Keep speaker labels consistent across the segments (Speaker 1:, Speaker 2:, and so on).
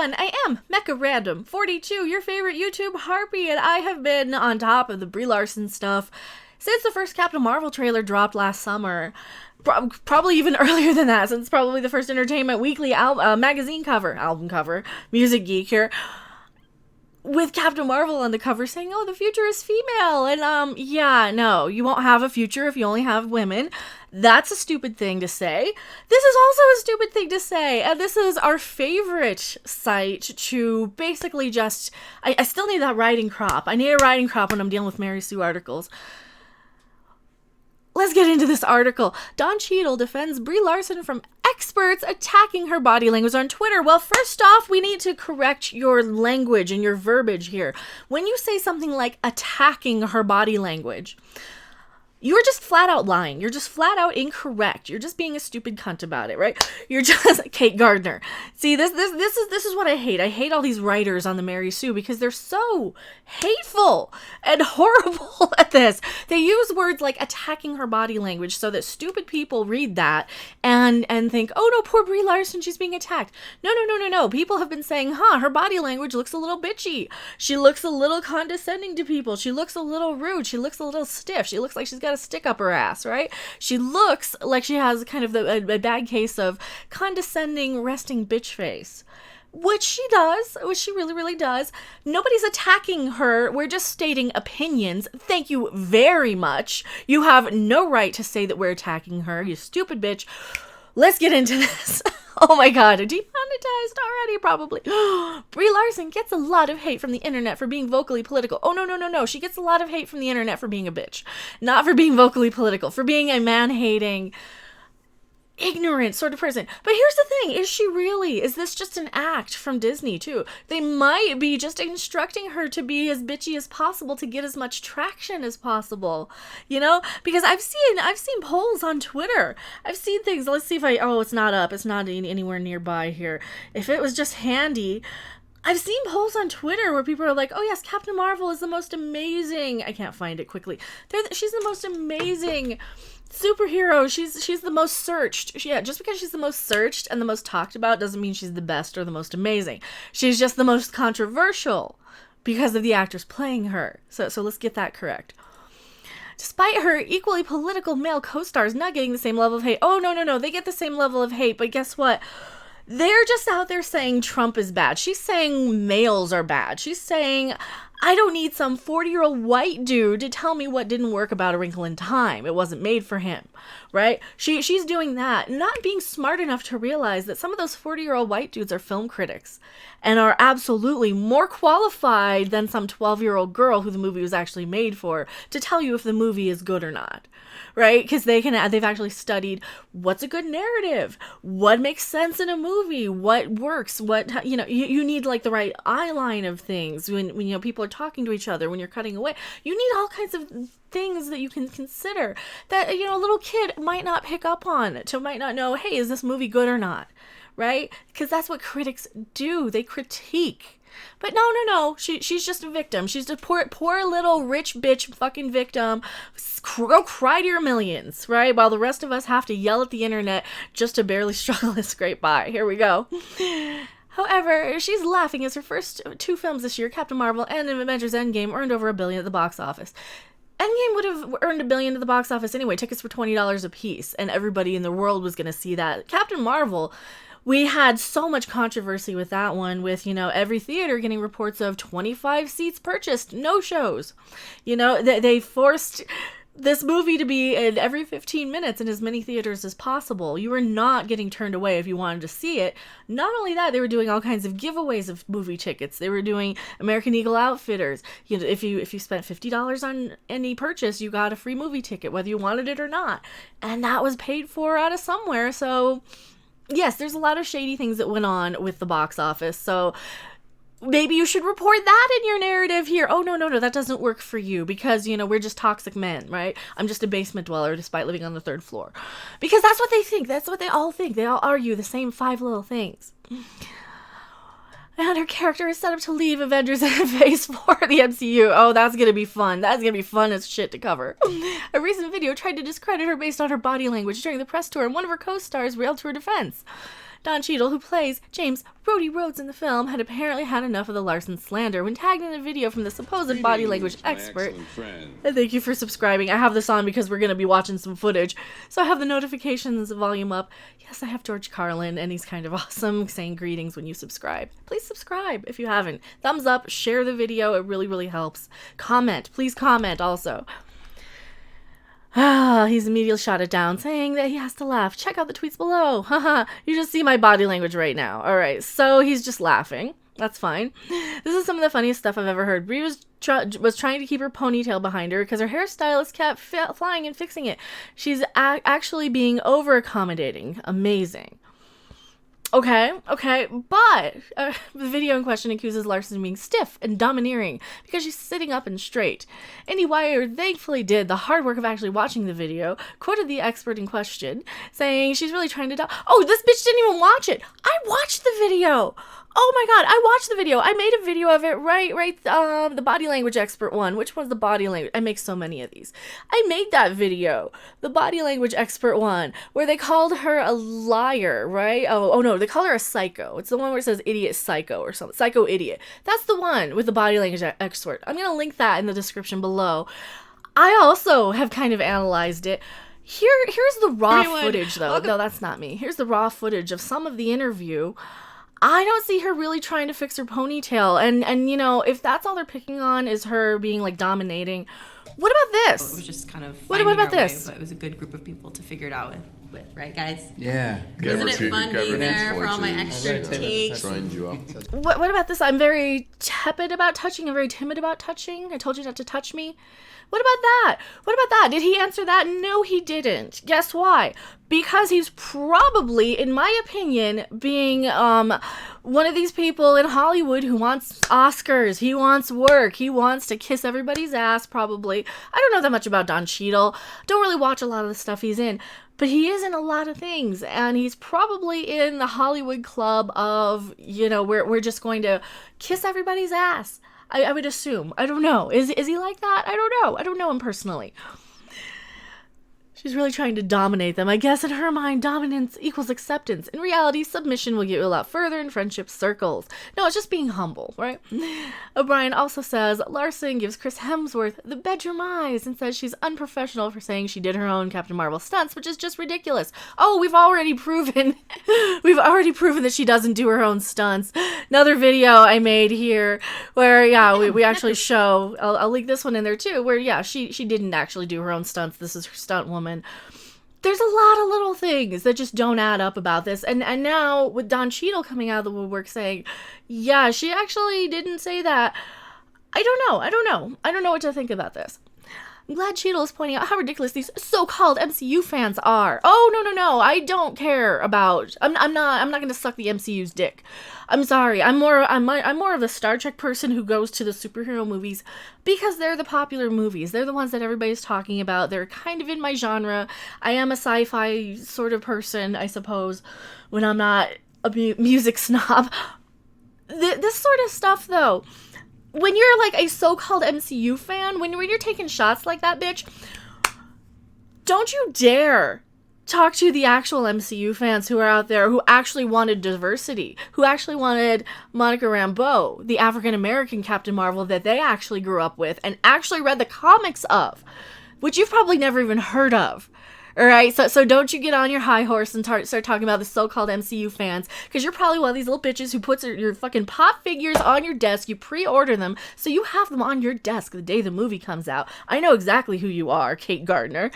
Speaker 1: everyone, I am Mecha Random 42, your favorite YouTube harpy, and I have been on top of the Brie Larson stuff since the first Captain Marvel trailer dropped last summer. Probably even earlier than that, since probably the first Entertainment Weekly album cover, Music Geek here, with Captain Marvel on the cover saying, oh, the future is female, and yeah, no, you won't have a future if you only have women. That's a stupid thing to say. This is also a stupid thing to say, and this is our favorite site to basically just, I still need that writing crop. I need a writing crop when I'm dealing with Mary Sue articles. Let's get into this article. Don Cheadle defends Brie Larson from experts attacking her body language on Twitter. Well, first off, we need to correct your language and your verbiage here. When you say something like attacking her body language, you're just flat out lying. You're just flat out incorrect. You're just being a stupid cunt about it, right? You're just Kate Gardner. See, this is what I hate. I hate all these writers on the Mary Sue because they're so hateful and horrible at this. They use words like attacking her body language so that stupid people read that and think, oh no, poor Brie Larson, she's being attacked. No. People have been saying, her body language looks a little bitchy. She looks a little condescending to people. She looks a little rude. She looks a little stiff. She looks like she's got a stick up her ass, right? She looks like she has kind of a bad case of condescending resting bitch face. Which she does, which she really does. Nobody's attacking her. We're just stating opinions. Thank you very much. You have no right to say that we're attacking her, you stupid bitch. Let's get into this. Oh my god, demonetized already, probably. Brie Larson gets a lot of hate from the internet for being vocally political. Oh, no. She gets a lot of hate from the internet for being a bitch. Not for being vocally political, for being a man-hating, ignorant sort of person. But here's the thing, is she really? Is this just an act from Disney too? They might be just instructing her to be as bitchy as possible to get as much traction as possible, you know? Because I've seen polls on Twitter. I've seen things. Let's see if it's not up. It's not anywhere nearby here. If it was just handy. I've seen polls on Twitter where people are like, oh yes, Captain Marvel is the most amazing. I can't find it quickly. She's the most amazing superhero. She's the most searched. Yeah, just because she's the most searched and the most talked about doesn't mean she's the best or the most amazing. She's just the most controversial because of the actors playing her. So let's get that correct. Despite her equally political male co-stars not getting the same level of hate. Oh, no. They get the same level of hate, but guess what? They're just out there saying Trump is bad. She's saying males are bad. She's saying, I don't need some 40-year-old white dude to tell me what didn't work about A Wrinkle in Time. It wasn't made for him, right? She's doing that, not being smart enough to realize that some of those 40-year-old white dudes are film critics and are absolutely more qualified than some 12-year-old girl who the movie was actually made for to tell you if the movie is good or not. Right? Because they've actually studied what's a good narrative, what makes sense in a movie, what works, you need like the right eye line of things when people are talking to each other, when you're cutting away. You need all kinds of things that you can consider that, a little kid might not pick up on, might not know, hey, is this movie good or not? Right? Because that's what critics do. They critique. But no. She's just a victim. She's a poor little rich bitch fucking victim. Go cry to your millions, right? While the rest of us have to yell at the internet just to barely struggle to scrape by. Here we go. However, she's laughing as her first two films this year, Captain Marvel and Avengers Endgame, earned over $1 billion at the box office. Endgame would have earned $1 billion at the box office anyway. Tickets were $20 a piece, and everybody in the world was going to see that. Captain Marvel, we had so much controversy with that one, with, every theater getting reports of 25 seats purchased, no shows. They forced this movie to be in every 15 minutes in as many theaters as possible. You were not getting turned away if you wanted to see it. Not only that, they were doing all kinds of giveaways of movie tickets. They were doing American Eagle Outfitters. If you spent $50 on any purchase, you got a free movie ticket, whether you wanted it or not. And that was paid for out of somewhere, so yes, there's a lot of shady things that went on with the box office, so maybe you should report that in your narrative here. Oh, no, that doesn't work for you because, we're just toxic men, right? I'm just a basement dweller despite living on the 3rd floor. Because that's what they think. That's what they all think. They all argue the same 5 little things. And her character is set up to leave Avengers in Phase 4 of the MCU. Oh, that's going to be fun. That's going to be fun as shit to cover. A recent video tried to discredit her based on her body language during the press tour, and one of her co-stars railed to her defense. Don Cheadle, who plays James Rhodey Rhodes in the film, had apparently had enough of the Larson slander when tagged in a video from the supposed body language expert. And thank you for subscribing. I have this on because we're going to be watching some footage. So I have the notifications volume up. Yes, I have George Carlin, and he's kind of awesome, saying greetings when you subscribe. Please subscribe if you haven't. Thumbs up, share the video. It really, really helps. Comment. Please comment also. He's immediately shot it down, saying that he has to laugh. Check out the tweets below. Haha, you just see my body language right now. All right, so he's just laughing. That's fine. This is some of the funniest stuff I've ever heard. Brie was trying to keep her ponytail behind her because her hairstylist kept flying and fixing it. She's actually being over-accommodating. Amazing. Okay, but the video in question accuses Larson of being stiff and domineering because she's sitting up and straight. IndieWire thankfully did the hard work of actually watching the video, quoted the expert in question, saying she's really trying to oh, this bitch didn't even watch it! I watched the video! Oh my god, I watched the video. I made a video of it, the body language expert one. Which one's the body language? I make so many of these. I made that video, the body language expert one, where they called her a liar, right? Oh no, they called her a psycho. It's the one where it says idiot psycho or something. Psycho idiot. That's the one with the body language expert. I'm going to link that in the description below. I also have kind of analyzed it. Here's the raw footage, though. No, that's not me. Here's the raw footage of some of the interview. I don't see her really trying to fix her ponytail. And you know, if that's all they're picking on is her being, like, dominating, what about this?
Speaker 2: It was just kind of
Speaker 1: what about this?
Speaker 2: But it was a good group of people to figure it out with, right, guys?
Speaker 3: Yeah.
Speaker 2: Isn't it fun being there for all my extra takes?
Speaker 1: What about this? I'm very tepid about touching. I'm very timid about touching. I told you not to touch me. What about that? What about that? Did he answer that? No, he didn't. Guess why? Because he's probably, in my opinion, being one of these people in Hollywood who wants Oscars. He wants work. He wants to kiss everybody's ass, probably. I don't know that much about Don Cheadle. Don't really watch a lot of the stuff he's in. But he is in a lot of things, and he's probably in the Hollywood club of, you know, we're just going to kiss everybody's ass. I would assume. I don't know. Is he like that? I don't know. I don't know him personally. She's really trying to dominate them. I guess in her mind, dominance equals acceptance. In reality, submission will get you a lot further in friendship circles. No, it's just being humble, right? O'Brien also says Larson gives Chris Hemsworth the bedroom eyes and says she's unprofessional for saying she did her own Captain Marvel stunts, which is just ridiculous. Oh, we've already proven that she doesn't do her own stunts. Another video I made here where, yeah, we actually show, I'll link this one in there too, where, yeah, she didn't actually do her own stunts. This is her stunt woman. There's a lot of little things that just don't add up about this. And now with Don Cheadle coming out of the woodwork saying, yeah, she actually didn't say that. I don't know what to think about this. I'm glad Cheadle is pointing out how ridiculous these so-called MCU fans are. Oh, no. I don't care about... I'm not going to suck the MCU's dick. I'm sorry. I'm more of a Star Trek person who goes to the superhero movies because they're the popular movies. They're the ones that everybody's talking about. They're kind of in my genre. I am a sci-fi sort of person, I suppose, when I'm not a music snob. This sort of stuff, though... When you're, like, a so-called MCU fan, when you're taking shots like that, bitch, don't you dare talk to the actual MCU fans who are out there who actually wanted diversity, who actually wanted Monica Rambeau, the African-American Captain Marvel that they actually grew up with and actually read the comics of, which you've probably never even heard of. All right, so don't you get on your high horse and start talking about the so-called MCU fans, because you're probably one of these little bitches who puts your fucking pop figures on your desk, you pre-order them, so you have them on your desk the day the movie comes out. I know exactly who you are, Kate Gardner.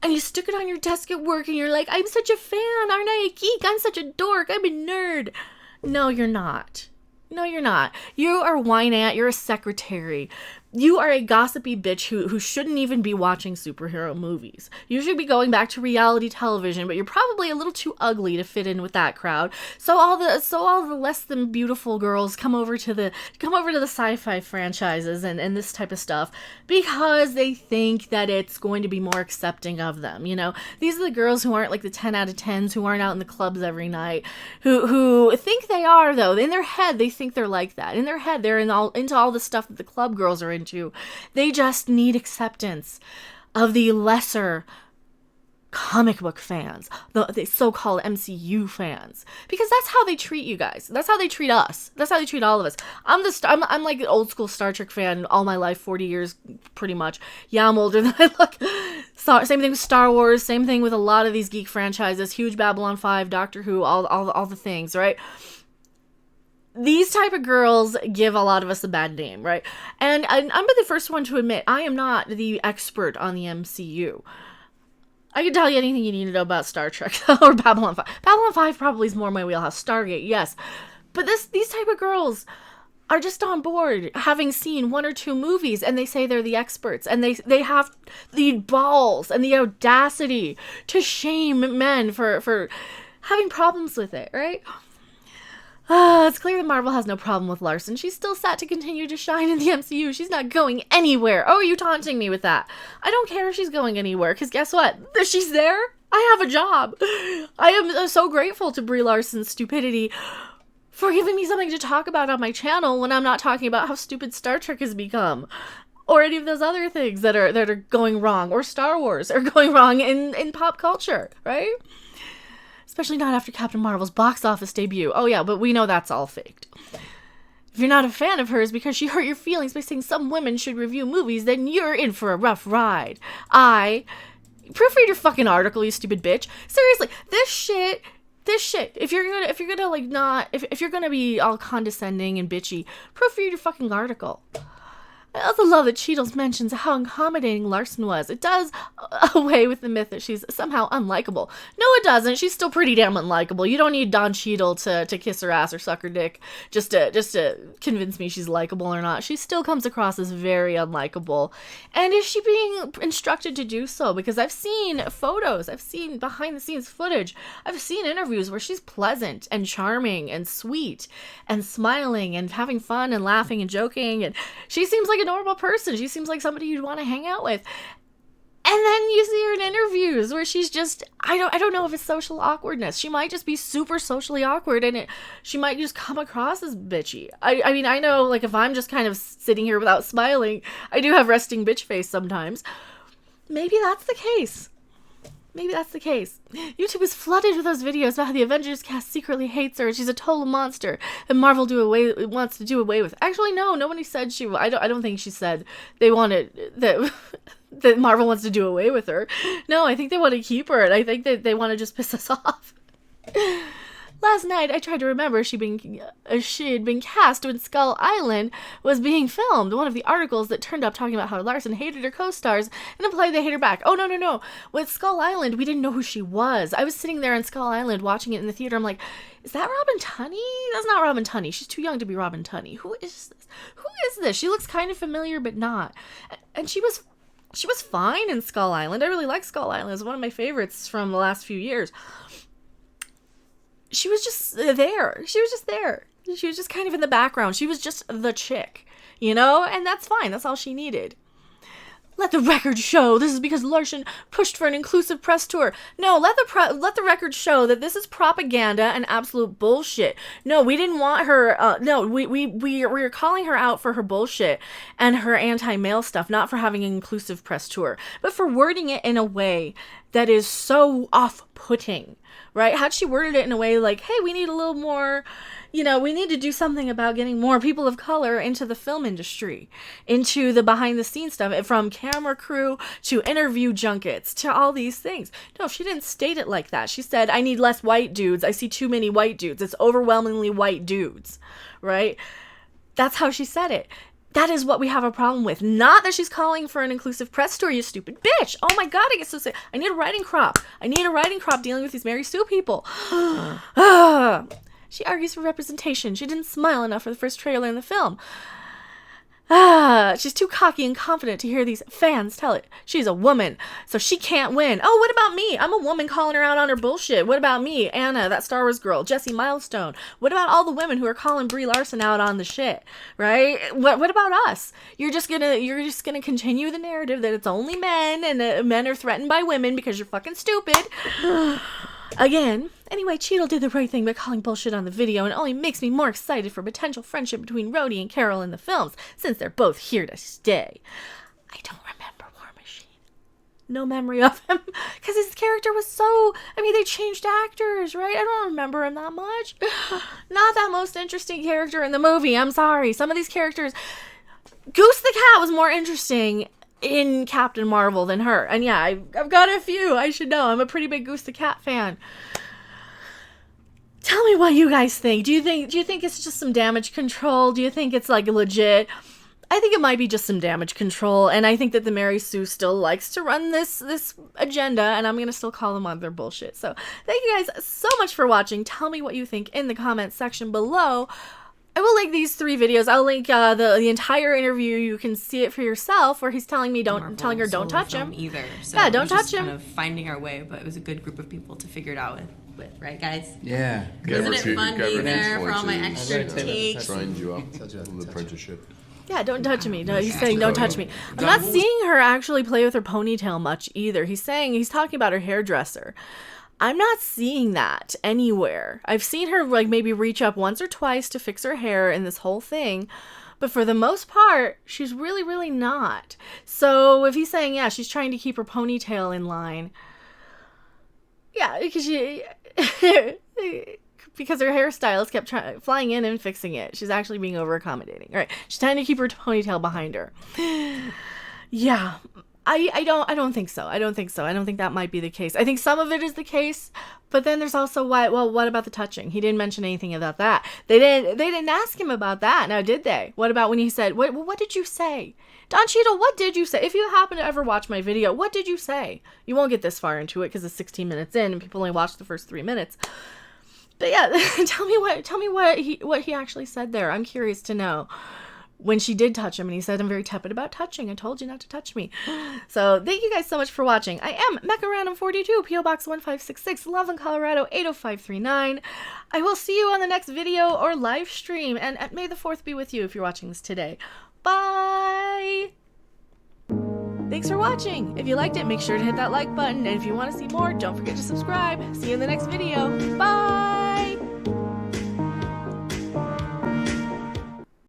Speaker 1: And you stick it on your desk at work, and you're like, I'm such a fan, aren't I a geek? I'm such a dork, I'm a nerd. No, you're not. No, you're not. You are a wine aunt, you're a secretary. You are a gossipy bitch who shouldn't even be watching superhero movies. You should be going back to reality television, but you're probably a little too ugly to fit in with that crowd. So all the less than beautiful girls come over to the sci-fi franchises and this type of stuff because they think that it's going to be more accepting of them. You know, these are the girls who aren't like the 10 out of 10s who aren't out in the clubs every night, who think they are, though. In their head, they think they're like that. In their head, they're into all the stuff that the club girls are into. They just need acceptance of the lesser comic book fans, the so-called MCU fans, because that's how they treat you guys. That's how they treat us. That's how they treat all of us. I'm like an old school Star Trek fan all my life, 40 years pretty much. Yeah, I'm older than I look. Same thing with Star Wars. Same thing with a lot of these geek franchises. Huge Babylon 5, Doctor Who, all the things, right? These type of girls give a lot of us a bad name, right? And I'm the first one to admit I am not the expert on the MCU. I can tell you anything you need to know about Star Trek or Babylon 5. Babylon 5 probably is more my wheelhouse. Stargate, yes. But these type of girls are just on board having seen one or two movies, and they say they're the experts, and they have the balls and the audacity to shame men for having problems with it, right? It's clear that Marvel has no problem with Larson. She's still set to continue to shine in the MCU. She's not going anywhere. Oh, are you taunting me with that? I don't care if she's going anywhere, because guess what? If she's there, I have a job. I am so grateful to Brie Larson's stupidity for giving me something to talk about on my channel when I'm not talking about how stupid Star Trek has become. Or any of those other things that are going wrong. Or Star Wars are going wrong in pop culture, right? Especially not after Captain Marvel's box office debut. Oh yeah, but we know that's all faked. If you're not a fan of hers because she hurt your feelings by saying some women should review movies, then you're in for a rough ride. Proofread your fucking article, you stupid bitch. Seriously, this shit, if you're gonna be all condescending and bitchy, proofread your fucking article. I also love that Cheadle mentions how accommodating Larson was. It does away with the myth that she's somehow unlikable. No, it doesn't. She's still pretty damn unlikable. You don't need Don Cheadle to kiss her ass or suck her dick just to convince me she's likable or not. She still comes across as very unlikable. And is she being instructed to do so? Because I've seen photos, I've seen behind the scenes footage, I've seen interviews where she's pleasant and charming and sweet and smiling and having fun and laughing and joking, and she seems like a normal person. She seems like somebody you'd want to hang out with. And then you see her in interviews where she's just, I don't know if it's social awkwardness. She might just be super socially awkward, and she might just come across as bitchy. I mean, I know, like, if I'm just kind of sitting here without smiling, I do have resting bitch face sometimes. Maybe that's the case. Maybe that's the case. YouTube is flooded with those videos about how the Avengers cast secretly hates her and she's a total monster and Marvel wants to do away with. Actually, no, nobody said she. I don't think she said they wanted that Marvel wants to do away with her. No, I think they want to keep her, and I think that they want to just piss us off. Last night, I tried to remember she had been cast when Skull Island was being filmed. One of the articles that turned up talking about how Larson hated her co-stars and implied they hate her back. Oh, no. With Skull Island, we didn't know who she was. I was sitting there on Skull Island watching it in the theater. I'm like, is that Robin Tunney? That's not Robin Tunney. She's too young to be Robin Tunney. Who is this? Who is this? She looks kind of familiar, but not. And she was fine in Skull Island. I really like Skull Island. It's one of my favorites from the last few years. She was just there. She was just kind of in the background. She was just the chick, you know? And that's fine. That's all she needed. Let the record show this is because Larson pushed for an inclusive press tour. No, let the record show that this is propaganda and absolute bullshit. No, we didn't want her. We're calling her out for her bullshit and her anti-male stuff, not for having an inclusive press tour, but for wording it in a way that is so off-putting. Right? Had she worded it in a way like, hey, we need a little more, we need to do something about getting more people of color into the film industry, into the behind the scenes stuff, from camera crew to interview junkets to all these things. No, she didn't state it like that. She said, I need less white dudes. I see too many white dudes. It's overwhelmingly white dudes. Right? That's how she said it. That is what we have a problem with. Not that she's calling for an inclusive press tour, you stupid bitch. Oh my god, I get so sick. I need a writing crop. Dealing with these Mary Sue people. She argues for representation. She didn't smile enough for the first trailer in the film. She's too cocky and confident to hear these fans tell it. She's a woman, so she can't win. Oh, what about me? I'm a woman calling her out on her bullshit. What about me? Anna, that Star Wars girl, Jessie Milestone. What about all the women who are calling Brie Larson out on the shit? Right? What about us? You're just gonna continue the narrative that it's only men and men are threatened by women because you're fucking stupid. Again. Anyway, Cheadle did the right thing by calling bullshit on the video, and it only makes me more excited for potential friendship between Rhodey and Carol in the films, since they're both here to stay. I don't remember War Machine. no memory of him because his character was so, I mean, they changed actors, right? I don't remember him that much. Not that most interesting character in the movie. I'm sorry. Some of these characters, Goose the cat was more interesting in Captain Marvel than her. And yeah, I've got a few. I should know. I'm a pretty big Goose the cat fan. Tell me what you guys think. Do you think it's just some damage control? Do you think it's like legit? I think it might be just some damage control, and I think that the Mary Sue still likes to run this agenda, and I'm gonna still call them on their bullshit. So thank you guys so much for watching. Tell me what you think in the comments section below. I will link these 3 videos. I'll link the entire interview. You can see it for yourself, where he's telling me don't touch him.
Speaker 2: Either. So
Speaker 1: yeah, don't touch him.
Speaker 2: Kind of finding our way, but it was a good group of people to figure it out with, right, guys?
Speaker 3: Yeah.
Speaker 2: Wasn't it fun being there for all my extra takes?
Speaker 4: Signed you up for the apprenticeship.
Speaker 1: Yeah, don't touch me. No, he's saying don't touch me. I'm not seeing her actually play with her ponytail much either. He's talking about her hairdresser. I'm not seeing that anywhere. I've seen her like maybe reach up once or twice to fix her hair in this whole thing, but for the most part, she's really, really not. So if he's saying, yeah, she's trying to keep her ponytail in line, yeah, because because her hairstylist kept flying in and fixing it. She's actually being over accommodating. All right, she's trying to keep her ponytail behind her. Yeah, I don't think so. I don't think that might be the case. I think some of it is the case, but then there's also what about the touching? He didn't mention anything about that. They didn't ask him about that. Now, did they? What about when he said, what did you say? Don Cheadle, what did you say? If you happen to ever watch my video, what did you say? You won't get this far into it because it's 16 minutes in and people only watch the first 3 minutes. But yeah, tell me what he actually said there. I'm curious to know. When she did touch him, and he said, I'm very tepid about touching. I told you not to touch me. So thank you guys so much for watching. I am Mecha Random 42, P.O. Box 1566, Loveland, Colorado 80539. I will see you on the next video or live stream, and may the 4th be with you if you're watching this today. Bye! Thanks for watching. If you liked it, make sure to hit that like button, and if you want to see more, don't forget to subscribe. See you in the next video. Bye!